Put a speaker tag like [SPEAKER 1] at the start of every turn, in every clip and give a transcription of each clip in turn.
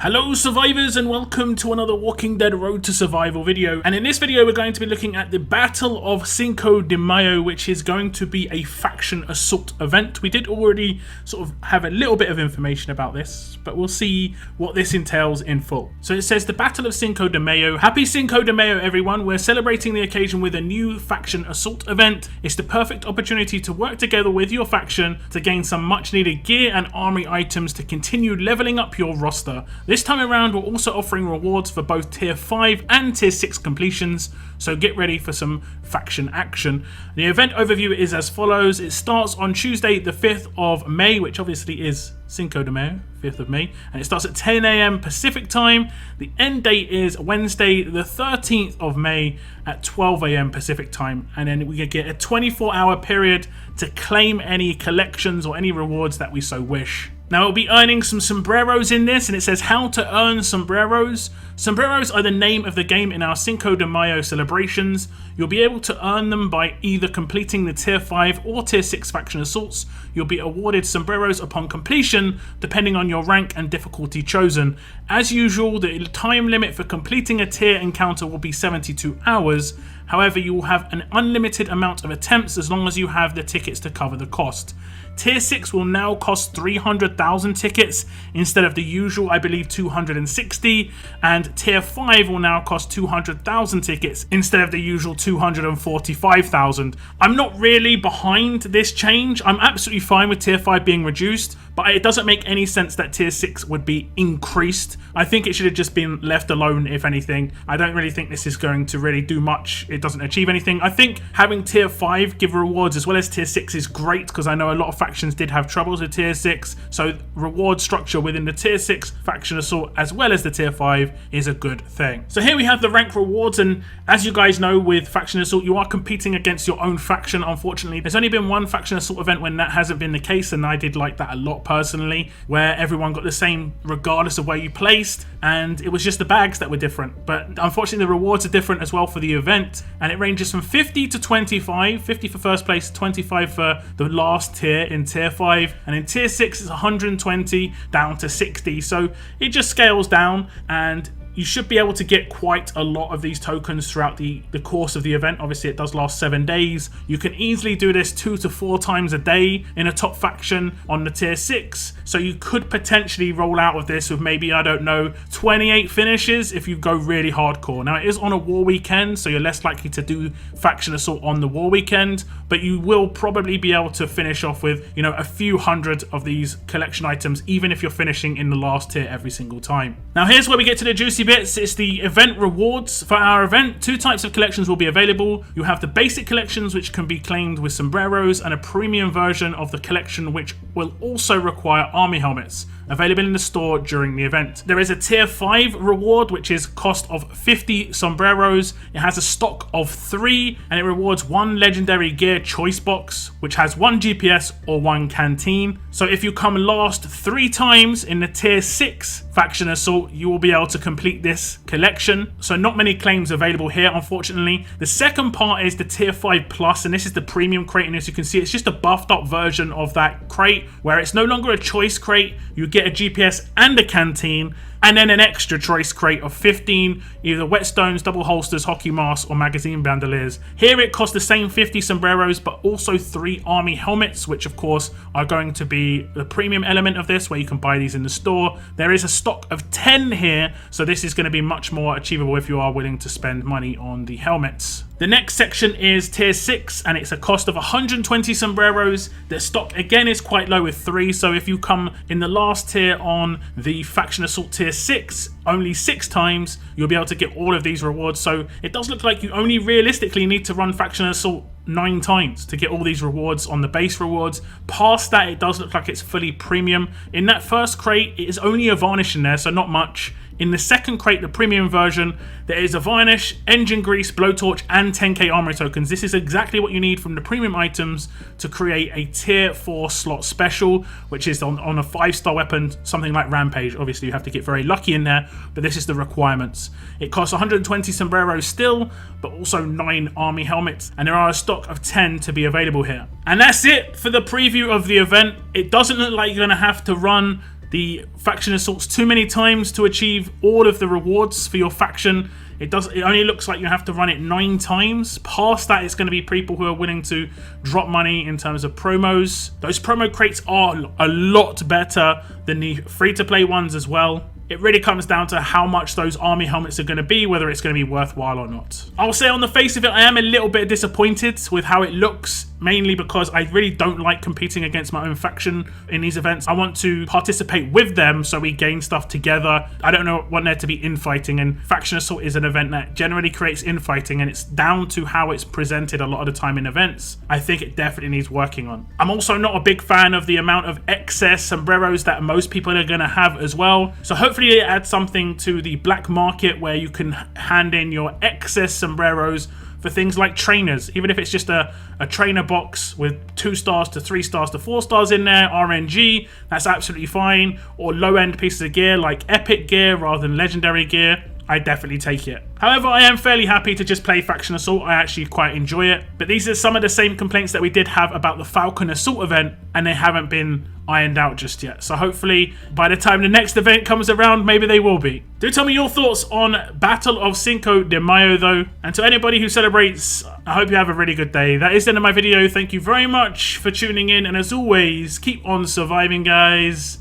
[SPEAKER 1] Hello survivors and welcome to another Walking Dead Road to Survival video, and in this video we're going to be looking at the Battle of Cinco de Mayo, which is going to be a faction assault event. We did already sort of have a little bit of information about this, but we'll see what this entails in full. So it says the Battle of Cinco de Mayo. Happy Cinco de Mayo everyone, we're celebrating the occasion with a new faction assault event. It's the perfect opportunity to work together with your faction to gain some much needed gear and army items to continue leveling up your roster. This time around we're also offering rewards for both tier 5 and tier 6 completions, so get ready for some faction action. The event overview is as follows. It starts on Tuesday the 5th of May, which obviously is Cinco de Mayo, 5th of May, and it starts at 10 AM Pacific time. The end date is Wednesday the 13th of May at 12 AM Pacific time, and then we get a 24-hour period to claim any collections or any rewards that we so wish. Now we'll be earning some sombreros in this, and it says how to earn sombreros. Sombreros are the name of the game in our Cinco de Mayo celebrations. You'll be able to earn them by either completing the tier 5 or tier 6 faction assaults. You'll be awarded sombreros upon completion depending on your rank and difficulty chosen. As usual, the time limit for completing a tier encounter will be 72 hours. However, you will have an unlimited amount of attempts as long as you have the tickets to cover the cost. Tier 6 will now cost 300,000 tickets instead of the usual, I believe, 260, and Tier 5 will now cost 200,000 tickets instead of the usual 245,000. I'm not really behind this change. I'm absolutely fine with Tier 5 being reduced, but it doesn't make any sense that Tier 6 would be increased. I think it should have just been left alone, if anything. I don't really think this is going to really do much. It doesn't achieve anything. I think having Tier 5 give rewards as well as Tier 6 is great, because I know a lot of factions did have troubles with Tier 6, so reward structure within the Tier 6 faction assault as well as the Tier 5 is a good thing. So here we have the rank rewards, and as you guys know, with faction assault you are competing against your own faction. Unfortunately, there's only been one faction assault event when that hasn't been the case, and I did like that a lot personally, where everyone got the same regardless of where you placed, and it was just the bags that were different. But unfortunately the rewards are different as well for the event, and it ranges from 50 to 25, 50 for first place, 25 for the last tier in Tier 5, and in Tier 6 it's 120 down to 60, so it just scales down, and you should be able to get quite a lot of these tokens throughout the course of the event. Obviously it does last 7 days. You can easily do this 2 to 4 times a day in a top faction on the Tier 6, so you could potentially roll out of this with maybe, I don't know, 28 finishes if you go really hardcore. Now it is on a war weekend, so you're less likely to do faction assault on the war weekend, but you will probably be able to finish off with, you know, a few hundred of these collection items, even if you're finishing in the last tier every single time. Now here's where we get to the juicy bits. It's the event rewards. For our event, 2 types of collections will be available. You have the basic collections, which can be claimed with sombreros, and a premium version of the collection which will also require army helmets, available in the store during the event. There is a tier 5 reward, which is cost of 50 sombreros. It has a stock of 3, and it rewards 1 legendary gear choice box, which has 1 GPS or 1 canteen. So if you come last 3 times in the tier 6 faction assault, you will be able to complete this collection. So not many claims available here, unfortunately. The second part is the tier 5 plus, and this is the premium crate, and as you can see it's just a buffed up version of that crate, where it's no longer a choice crate. You get a GPS and a canteen, and then an extra choice crate of 15 either whetstones, double holsters, hockey masks, or magazine bandoliers. Here it costs the same 50 sombreros, but also 3 army helmets, which of course are going to be the premium element of this, where you can buy these in the store. There is a stock of 10 here, so this is going to be much more achievable if you are willing to spend money on the helmets. The next section is tier 6, and it's a cost of 120 sombreros. The stock again is quite low with 3, so if you come in the last tier on the faction assault tier 6 only 6 times, you'll be able to get all of these rewards. So it does look like you only realistically need to run faction assault 9 times to get all these rewards on the base rewards. Past that, it does look like it's fully premium. In that first crate, it is only a varnish in there, so not much. In the second crate, the premium version, there is a varnish, engine grease, blowtorch, and 10k armory tokens. This is exactly what you need from the premium items to create a tier 4 slot special, which is on a 5-star weapon, something like Rampage. Obviously, you have to get very lucky in there, but this is the requirements. It costs 120 sombreros still, but also 9 army helmets, and there are a stock of 10 to be available here. And that's it for the preview of the event. It doesn't look like you're going to have to run the faction assaults too many times to achieve all of the rewards for your faction. It only looks like you have to run it 9 times. Past that, it's going to be people who are willing to drop money in terms of promos. Those promo crates are a lot better than the free-to-play ones as well. It really comes down to how much those army helmets are going to be, whether it's going to be worthwhile or not. I'll say on the face of it, I am a little bit disappointed with how it looks, mainly because I really don't like competing against my own faction in these events. I want to participate with them so we gain stuff together. I don't want there to be infighting, and Faction Assault is an event that generally creates infighting, and it's down to how it's presented a lot of the time in events. I think it definitely needs working on. I'm also not a big fan of the amount of excess sombreros that most people are going to have as well. So hopefully it adds something to the black market where you can hand in your excess sombreros for things like trainers, even if it's just a trainer box with 2 stars to 3 stars to 4 stars in there, RNG, that's absolutely fine, or low-end pieces of gear like epic gear rather than legendary gear. I definitely take it. However, I am fairly happy to just play Faction Assault. I actually quite enjoy it. But these are some of the same complaints that we did have about the Falcon Assault event, and they haven't been ironed out just yet. So hopefully by the time the next event comes around, maybe they will be. Do tell me your thoughts on Battle of Cinco de Mayo though. And to anybody who celebrates, I hope you have a really good day. That is the end of my video. Thank you very much for tuning in. And as always, keep on surviving, guys.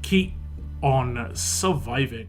[SPEAKER 1] Keep on surviving.